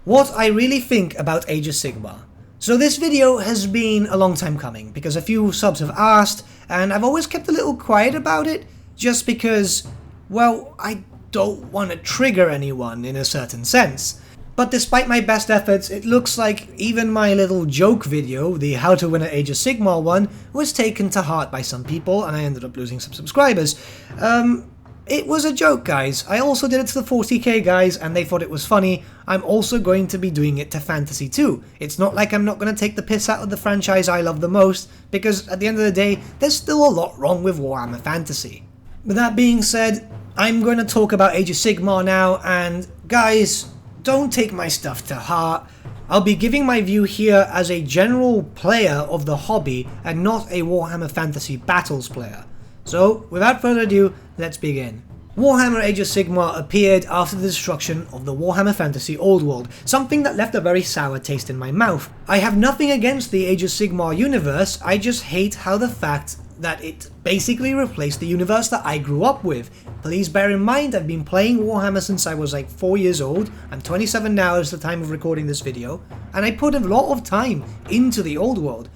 what I really think about Age of Sigmar. So this video has been a long time coming because a few subs have asked, and I've always kept a little quiet about it just because, well, I don't want to trigger anyone in a certain sense. But despite my best efforts, it looks like even my little joke video, the How to Win at Age of Sigmar one, was taken to heart by some people and I ended up losing some subscribers. It was a joke, guys. I also did it to the 40k guys and they thought it was funny. I'm also going to be doing it to Fantasy too. It's not like I'm not going to take the piss out of the franchise I love the most, because at the end of the day, there's still a lot wrong with Warhammer Fantasy. With that being said, I'm going to talk about Age of Sigmar now, and guys, don't take my stuff to heart. I'll be giving my view here as a general player of the hobby and not a Warhammer Fantasy Battles player. So, without further ado, let's begin. Warhammer Age of Sigmar appeared after the destruction of the Warhammer Fantasy Old World, something that left a very sour taste in my mouth. I have nothing against the Age of Sigmar universe, I just hate how the fact that it basically replaced the universe that I grew up with. Please bear in mind, I've been playing Warhammer since I was like 4 years old. I'm 27 now at the time of recording this video, and I put a lot of time into the Old World.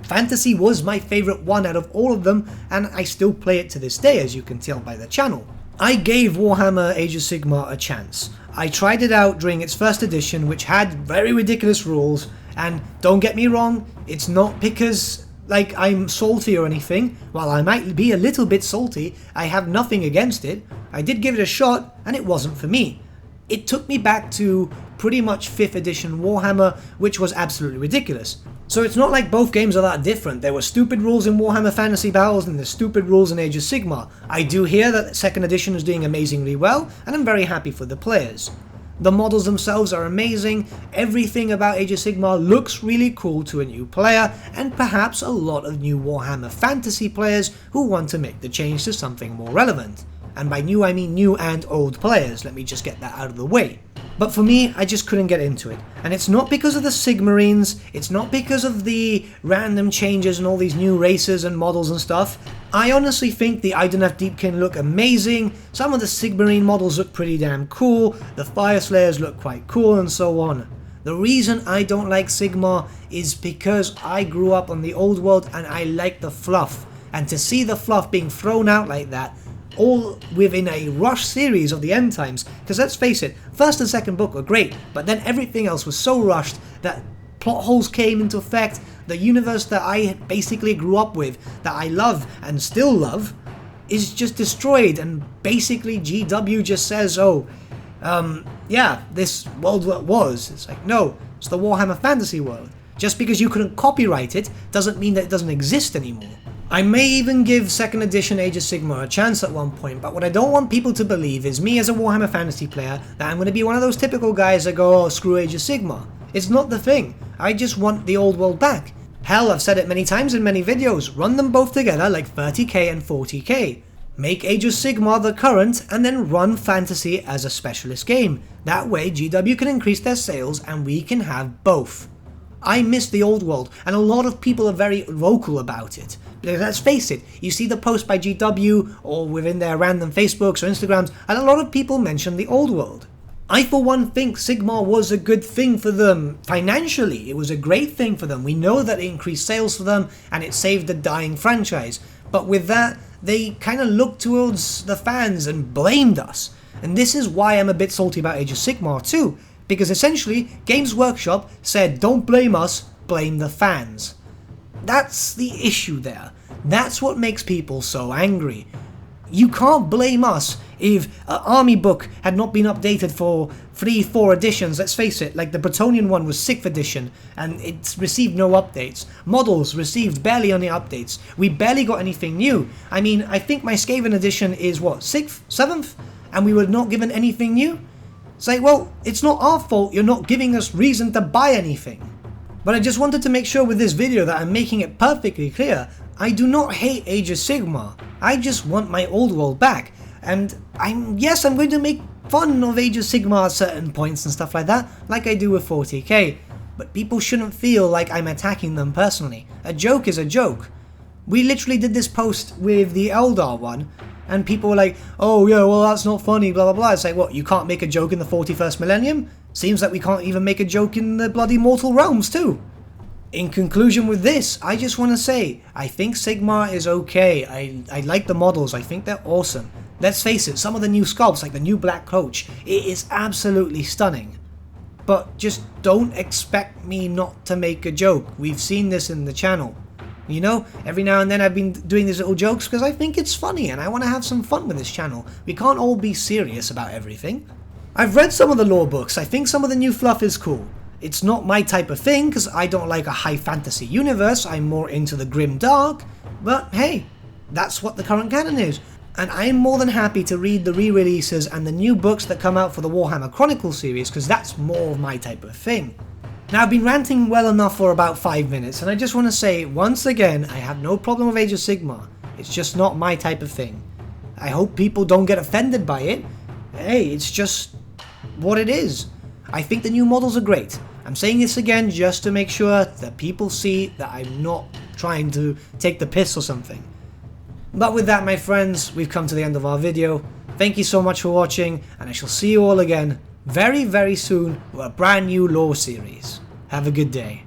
Fantasy was my favourite one out of all of them, and I still play it to this day, as you can tell by the channel. I gave Warhammer Age of Sigmar a chance. I tried it out during its first edition, which had very ridiculous rules, and don't get me wrong, it's not because I'm salty or anything. While I might be a little bit salty, I have nothing against it. I did give it a shot, and it wasn't for me. It took me back to pretty much 5th edition Warhammer, which was absolutely ridiculous. So it's not like both games are that different. There were stupid rules in Warhammer Fantasy Battles and there's stupid rules in Age of Sigmar. I do hear that 2nd edition is doing amazingly well, and I'm very happy for the players. The models themselves are amazing, everything about Age of Sigmar looks really cool to a new player, and perhaps a lot of new Warhammer Fantasy players who want to make the change to something more relevant. And by new I mean new and old players, let me just get that out of the way. But for me, I just couldn't get into it. And it's not because of the Sigmarines, it's not because of the random changes and all these new races and models and stuff. I honestly think the Idoneth Deepkin look amazing, some of the Sigmarine models look pretty damn cool, the Fire Slayers look quite cool, and so on. The reason I don't like Sigmar is because I grew up on the Old World and I like the fluff. And to see the fluff being thrown out like that, all within a rush series of the end times, because let's face it, 1st and 2nd book were great, but then everything else was so rushed that plot holes came into effect. The universe that I basically grew up with, that I love and still love, is just destroyed, and basically GW just says, yeah, this world was. It's like, no, it's the Warhammer Fantasy world. Just because you couldn't copyright it doesn't mean that it doesn't exist anymore. I may even give 2nd edition Age of Sigmar a chance at one point, but what I don't want people to believe is me as a Warhammer Fantasy player, that I'm going to be one of those typical guys that go, oh, screw Age of Sigmar. It's not the thing. I just want the old world back. Hell, I've said it many times in many videos, run them both together like 30k and 40k. Make Age of Sigmar the current, and then run Fantasy as a specialist game. That way GW can increase their sales and we can have both. I miss the old world, and a lot of people are very vocal about it. But let's face it, you see the post by GW, or within their random Facebooks or Instagrams, and a lot of people mention the old world. I for one think Sigmar was a good thing for them financially. It was a great thing for them. We know that it increased sales for them, and it saved a dying franchise. But with that, they kind of looked towards the fans and blamed us. And this is why I'm a bit salty about Age of Sigmar too. Because essentially, Games Workshop said, don't blame us, blame the fans. That's the issue there. That's what makes people so angry. You can't blame us if an army book had not been updated for 3-4 editions. Let's face it, like the Bretonnian one was 6th edition and it's received no updates. Models received barely any updates. We barely got anything new. I mean, I think my Skaven edition is what, 6th, 7th? And we were not given anything new? Say, well, it's not our fault you're not giving us reason to buy anything. But I just wanted to make sure with this video that I'm making it perfectly clear. I do not hate Age of Sigmar. I just want my old world back. And I'm going to make fun of Age of Sigmar at certain points and stuff like that, like I do with 40k. But people shouldn't feel like I'm attacking them personally. A joke is a joke. We literally did this post with the Eldar one, and people were like, oh yeah, well that's not funny, blah blah blah. It's like, what, you can't make a joke in the 41st millennium? Seems like we can't even make a joke in the bloody mortal realms too. In conclusion with this, I just want to say, I think Sigmar is okay. I like the models, I think they're awesome. Let's face it, some of the new sculpts, like the new Black Coach, it is absolutely stunning. But just don't expect me not to make a joke. We've seen this in the channel. You know, every now and then I've been doing these little jokes because I think it's funny and I want to have some fun with this channel. We can't all be serious about everything. I've read some of the lore books. I think some of the new fluff is cool. It's not my type of thing because I don't like a high fantasy universe. I'm more into the grim dark. But hey, that's what the current canon is. And I'm more than happy to read the re-releases and the new books that come out for the Warhammer Chronicles series because that's more of my type of thing. Now, I've been ranting well enough for about 5 minutes, and I just want to say, once again, I have no problem with Age of Sigmar. It's just not my type of thing. I hope people don't get offended by it. Hey, it's just what it is. I think the new models are great. I'm saying this again just to make sure that people see that I'm not trying to take the piss or something. But with that, my friends, we've come to the end of our video. Thank you so much for watching, and I shall see you all again very, very soon with a brand new lore series. Have a good day.